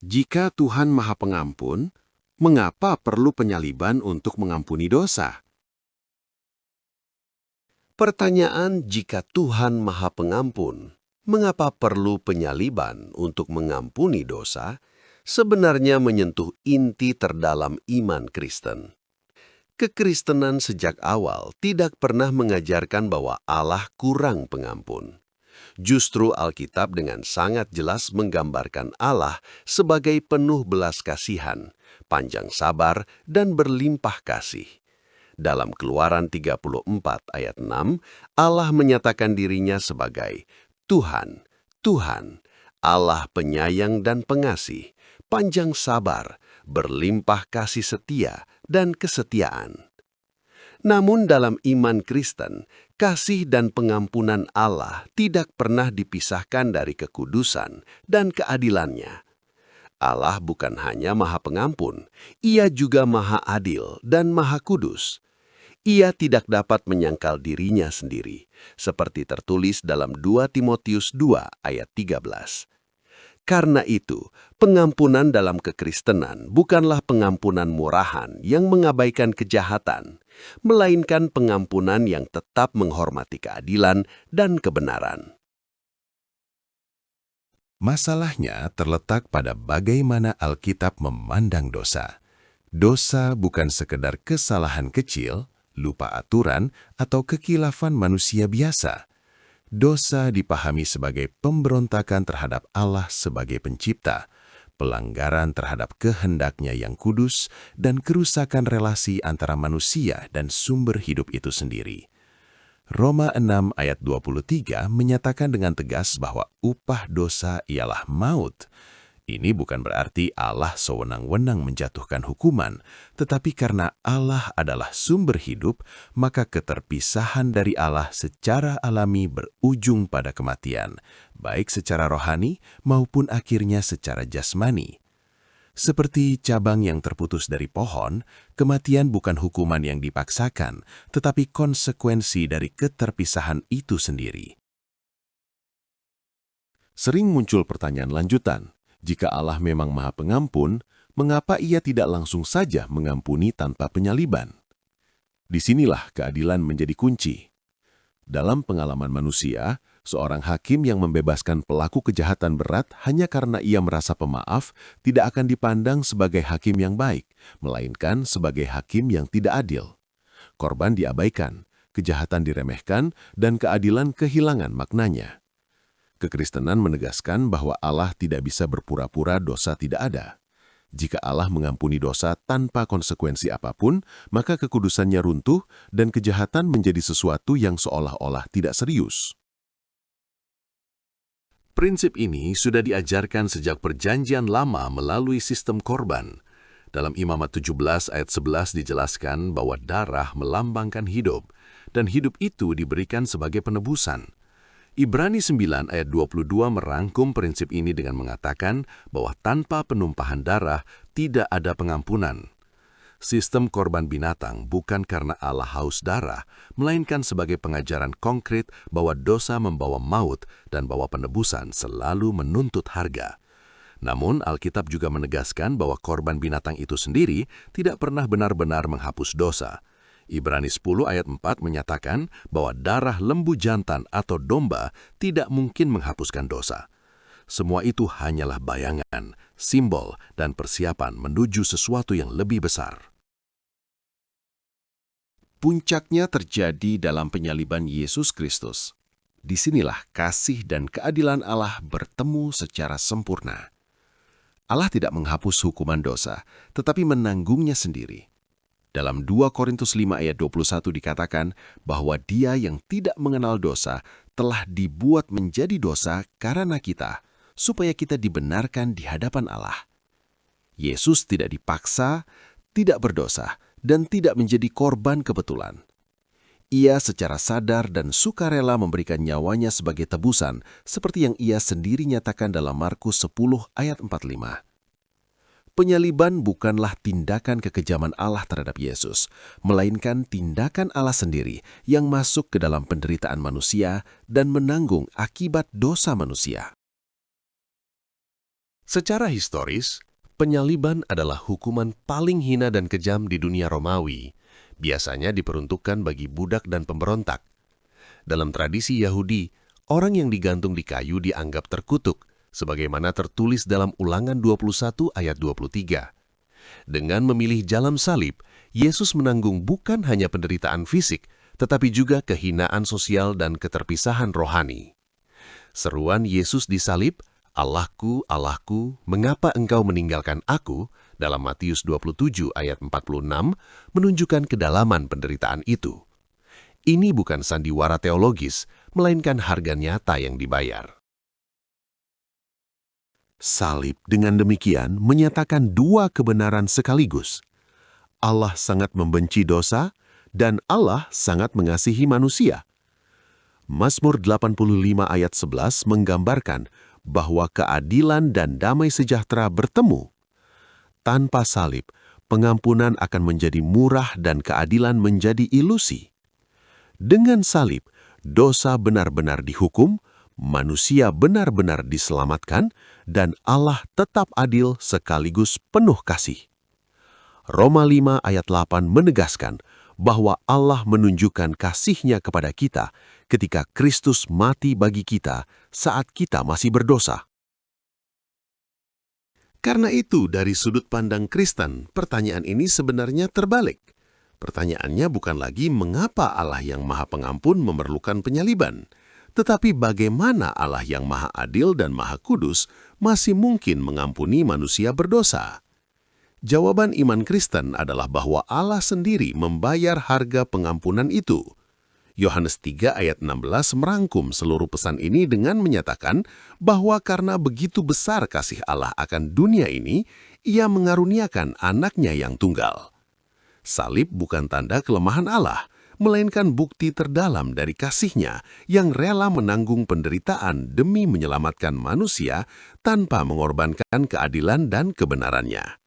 Jika Tuhan Maha Pengampun, mengapa perlu penyaliban untuk mengampuni dosa? Pertanyaan, jika Tuhan Maha Pengampun, mengapa perlu penyaliban untuk mengampuni dosa, sebenarnya menyentuh inti terdalam iman Kristen. Kekristenan sejak awal tidak pernah mengajarkan bahwa Allah kurang pengampun. Justru Alkitab dengan sangat jelas menggambarkan Allah sebagai penuh belas kasihan, panjang sabar, dan berlimpah kasih. Dalam Keluaran 34 ayat 6, Allah menyatakan dirinya sebagai Tuhan, Tuhan, Allah penyayang dan pengasih, panjang sabar, berlimpah kasih setia dan kesetiaan. Namun dalam iman Kristen, kasih dan pengampunan Allah tidak pernah dipisahkan dari kekudusan dan keadilannya. Allah bukan hanya Maha Pengampun, Ia juga Maha Adil dan Maha Kudus. Ia tidak dapat menyangkal dirinya sendiri, seperti tertulis dalam 2 Timotius 2 ayat 13. Karena itu, pengampunan dalam kekristenan bukanlah pengampunan murahan yang mengabaikan kejahatan, melainkan pengampunan yang tetap menghormati keadilan dan kebenaran. Masalahnya terletak pada bagaimana Alkitab memandang dosa. Dosa bukan sekedar kesalahan kecil, lupa aturan, atau kekilafan manusia biasa. Dosa dipahami sebagai pemberontakan terhadap Allah sebagai pencipta, pelanggaran terhadap kehendaknya yang kudus, dan kerusakan relasi antara manusia dan sumber hidup itu sendiri. Roma 6 ayat 23 menyatakan dengan tegas bahwa upah dosa ialah maut. Ini bukan berarti Allah sewenang-wenang menjatuhkan hukuman, tetapi karena Allah adalah sumber hidup, maka keterpisahan dari Allah secara alami berujung pada kematian, baik secara rohani maupun akhirnya secara jasmani. Seperti cabang yang terputus dari pohon, kematian bukan hukuman yang dipaksakan, tetapi konsekuensi dari keterpisahan itu sendiri. Sering muncul pertanyaan lanjutan. Jika Allah memang Maha Pengampun, mengapa Ia tidak langsung saja mengampuni tanpa penyaliban? Disinilah keadilan menjadi kunci. Dalam pengalaman manusia, seorang hakim yang membebaskan pelaku kejahatan berat hanya karena ia merasa pemaaf tidak akan dipandang sebagai hakim yang baik, melainkan sebagai hakim yang tidak adil. Korban diabaikan, kejahatan diremehkan, dan keadilan kehilangan maknanya. Kekristenan menegaskan bahwa Allah tidak bisa berpura-pura dosa tidak ada. Jika Allah mengampuni dosa tanpa konsekuensi apapun, maka kekudusannya runtuh dan kejahatan menjadi sesuatu yang seolah-olah tidak serius. Prinsip ini sudah diajarkan sejak Perjanjian Lama melalui sistem korban. Dalam Imamat 17 ayat 11 dijelaskan bahwa darah melambangkan hidup, dan hidup itu diberikan sebagai penebusan. Ibrani 9 ayat 22 merangkum prinsip ini dengan mengatakan bahwa tanpa penumpahan darah tidak ada pengampunan. Sistem korban binatang bukan karena Allah haus darah, melainkan sebagai pengajaran konkret bahwa dosa membawa maut dan bahwa penebusan selalu menuntut harga. Namun Alkitab juga menegaskan bahwa korban binatang itu sendiri tidak pernah benar-benar menghapus dosa. Ibrani 10 ayat 4 menyatakan bahwa darah lembu jantan atau domba tidak mungkin menghapuskan dosa. Semua itu hanyalah bayangan, simbol, dan persiapan menuju sesuatu yang lebih besar. Puncaknya terjadi dalam penyaliban Yesus Kristus. Disinilah kasih dan keadilan Allah bertemu secara sempurna. Allah tidak menghapus hukuman dosa, tetapi menanggungnya sendiri. Dalam 2 Korintus 5 ayat 21 dikatakan bahwa Dia yang tidak mengenal dosa telah dibuat menjadi dosa karena kita, supaya kita dibenarkan di hadapan Allah. Yesus tidak dipaksa, tidak berdosa, dan tidak menjadi korban kebetulan. Ia secara sadar dan sukarela memberikan nyawanya sebagai tebusan, seperti yang Ia sendiri nyatakan dalam Markus 10 ayat 45. Penyaliban bukanlah tindakan kekejaman Allah terhadap Yesus, melainkan tindakan Allah sendiri yang masuk ke dalam penderitaan manusia dan menanggung akibat dosa manusia. Secara historis, penyaliban adalah hukuman paling hina dan kejam di dunia Romawi. Biasanya diperuntukkan bagi budak dan pemberontak. Dalam tradisi Yahudi, orang yang digantung di kayu dianggap terkutuk, sebagaimana tertulis dalam Ulangan 21 ayat 23. Dengan memilih jalan salib, Yesus menanggung bukan hanya penderitaan fisik, tetapi juga kehinaan sosial dan keterpisahan rohani. Seruan Yesus di salib, "Allahku, Allahku, mengapa engkau meninggalkan aku?" dalam Matius 27 ayat 46 menunjukkan kedalaman penderitaan itu. Ini bukan sandiwara teologis, melainkan harga nyata yang dibayar. Salib dengan demikian menyatakan dua kebenaran sekaligus. Allah sangat membenci dosa dan Allah sangat mengasihi manusia. Mazmur 85 ayat 11 menggambarkan bahwa keadilan dan damai sejahtera bertemu. Tanpa salib, pengampunan akan menjadi murah dan keadilan menjadi ilusi. Dengan salib, dosa benar-benar dihukum, manusia benar-benar diselamatkan, dan Allah tetap adil sekaligus penuh kasih. Roma 5 ayat 8 menegaskan bahwa Allah menunjukkan kasih-Nya kepada kita ketika Kristus mati bagi kita saat kita masih berdosa. Karena itu, dari sudut pandang Kristen, pertanyaan ini sebenarnya terbalik. Pertanyaannya bukan lagi mengapa Allah yang Maha Pengampun memerlukan penyaliban, tetapi bagaimana Allah yang Maha Adil dan Maha Kudus masih mungkin mengampuni manusia berdosa. Jawaban iman Kristen adalah bahwa Allah sendiri membayar harga pengampunan itu. Yohanes 3 ayat 16 merangkum seluruh pesan ini dengan menyatakan bahwa karena begitu besar kasih Allah akan dunia ini, Ia mengaruniakan anaknya yang tunggal. Salib bukan tanda kelemahan Allah, melainkan bukti terdalam dari kasih-Nya yang rela menanggung penderitaan demi menyelamatkan manusia tanpa mengorbankan keadilan dan kebenarannya.